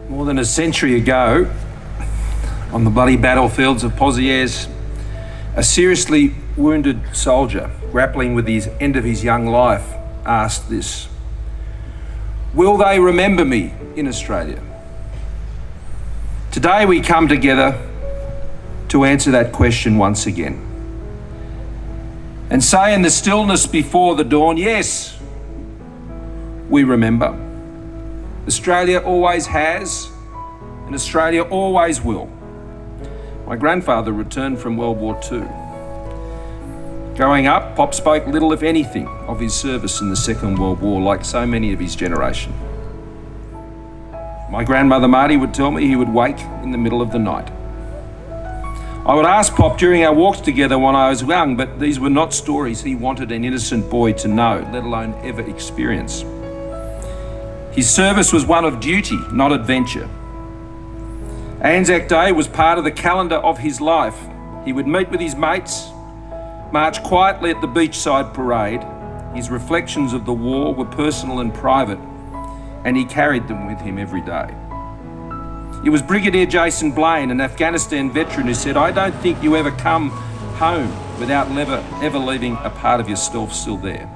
More than a century ago, on the bloody battlefields of Pozieres, a seriously wounded soldier grappling with the end of his young life asked this: will they remember me in Australia? Today we come together to answer that question once again and say in the stillness before the dawn, yes, we remember. Australia always has, and Australia always will. My grandfather returned from World War II. Growing up, Pop spoke little, if anything, of his service in the Second World War, like so many of his generation. My grandmother Marty would tell me he would wake in the middle of the night. I would ask Pop during our walks together when I was young, but these were not stories he wanted an innocent boy to know, let alone ever experience. His service was one of duty, not adventure. ANZAC Day was part of the calendar of his life. He would meet with his mates, march quietly at the beachside parade. His reflections of the war were personal and private, and he carried them with him every day. It was Brigadier Jason Blaine, an Afghanistan veteran, who said, "I don't think you ever come home without ever leaving a part of yourself still there."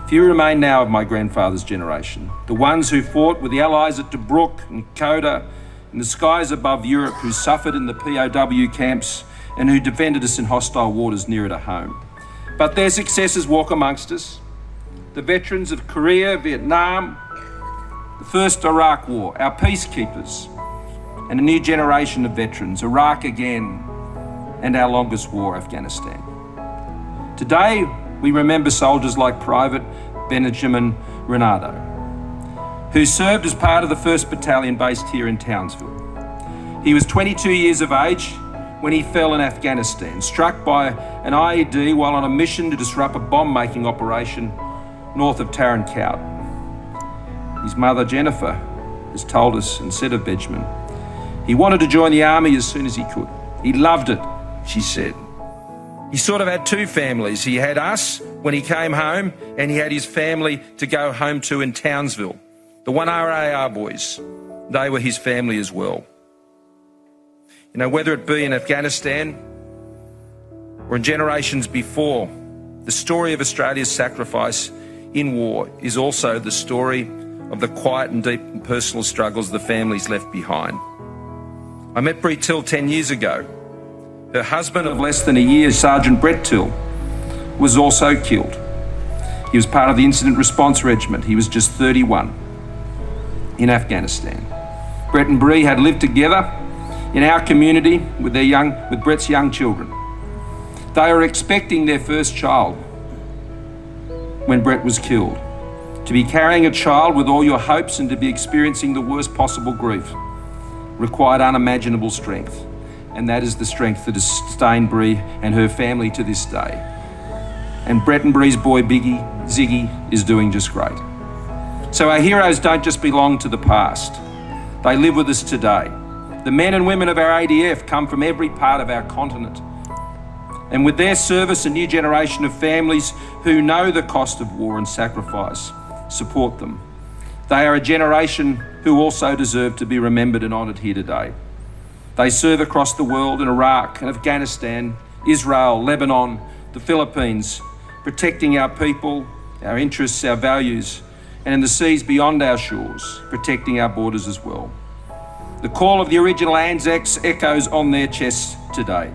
Few remain now of my grandfather's generation, the ones who fought with the Allies at Tobruk and Koda, in the skies above Europe, who suffered in the POW camps and who defended us in hostile waters nearer to home. But their successors walk amongst us, the veterans of Korea, Vietnam, the first Iraq War, our peacekeepers, and a new generation of veterans, Iraq again, and our longest war, Afghanistan. Today, we remember soldiers like Private Benjamin Renato, who served as part of the 1st Battalion based here in Townsville. He was 22 years of age when he fell in Afghanistan, struck by an IED while on a mission to disrupt a bomb-making operation north of Tarin Kowt. His mother, Jennifer, has told us and said of Benjamin, he wanted to join the army as soon as he could. He loved it, she said. He sort of had two families. He had us when he came home, and he had his family to go home to in Townsville. The 1RAR boys, they were his family as well. You know, whether it be in Afghanistan or in generations before, the story of Australia's sacrifice in war is also the story of the quiet and deep and personal struggles the families left behind. I met Bree Till 10 years ago. Her husband of less than a year, Sergeant Brett Till, was also killed. He was part of the Incident Response Regiment. He was just 31 in Afghanistan. Brett and Bree had lived together in our community with Brett's young children. They were expecting their first child when Brett was killed. To be carrying a child with all your hopes and to be experiencing the worst possible grief required unimaginable strength. And that is the strength that has sustained Bree and her family to this day. And Brett and Bree's boy, Ziggy, is doing just great. So our heroes don't just belong to the past. They live with us today. The men and women of our ADF come from every part of our continent. And with their service, a new generation of families who know the cost of war and sacrifice support them. They are a generation who also deserve to be remembered and honoured here today. They serve across the world in Iraq and Afghanistan, Israel, Lebanon, the Philippines, protecting our people, our interests, our values, and in the seas beyond our shores, protecting our borders as well. The call of the original ANZACs echoes on their chests today.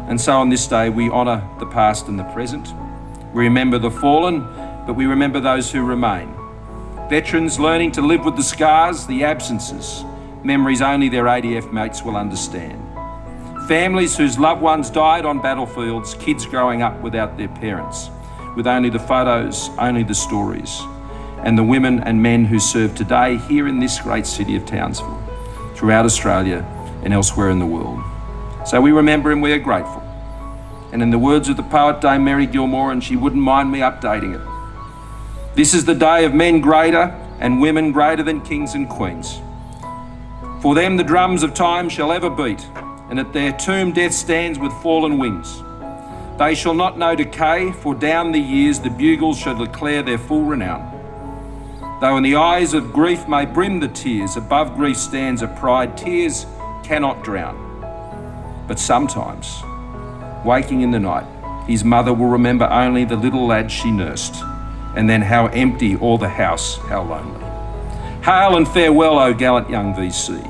And so on this day, we honour the past and the present. We remember the fallen, but we remember those who remain. Veterans learning to live with the scars, the absences, memories only their ADF mates will understand. Families whose loved ones died on battlefields, kids growing up without their parents, with only the photos, only the stories, and the women and men who serve today here in this great city of Townsville, throughout Australia and elsewhere in the world. So we remember and we are grateful. And in the words of the poet Dame Mary Gilmore, and she wouldn't mind me updating it, this is the day of men greater and women greater than kings and queens. For them the drums of time shall ever beat, and at their tomb death stands with fallen wings. They shall not know decay, for down the years the bugles shall declare their full renown. Though in the eyes of grief may brim the tears, above grief stands a pride tears cannot drown. But sometimes, waking in the night, his mother will remember only the little lad she nursed, and then how empty all the house, how lonely. Hail and farewell, O gallant young VC.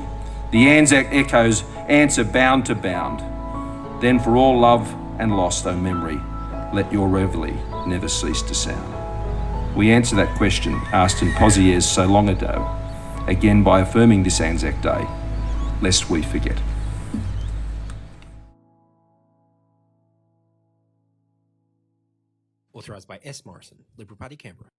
The ANZAC echoes answer bound to bound. Then for all love and lost, O memory, let your reveille never cease to sound. We answer that question asked in Pozieres so long ago, again by affirming this ANZAC Day, lest we forget. Authorised by S. Morrison, Liberal Party, Canberra.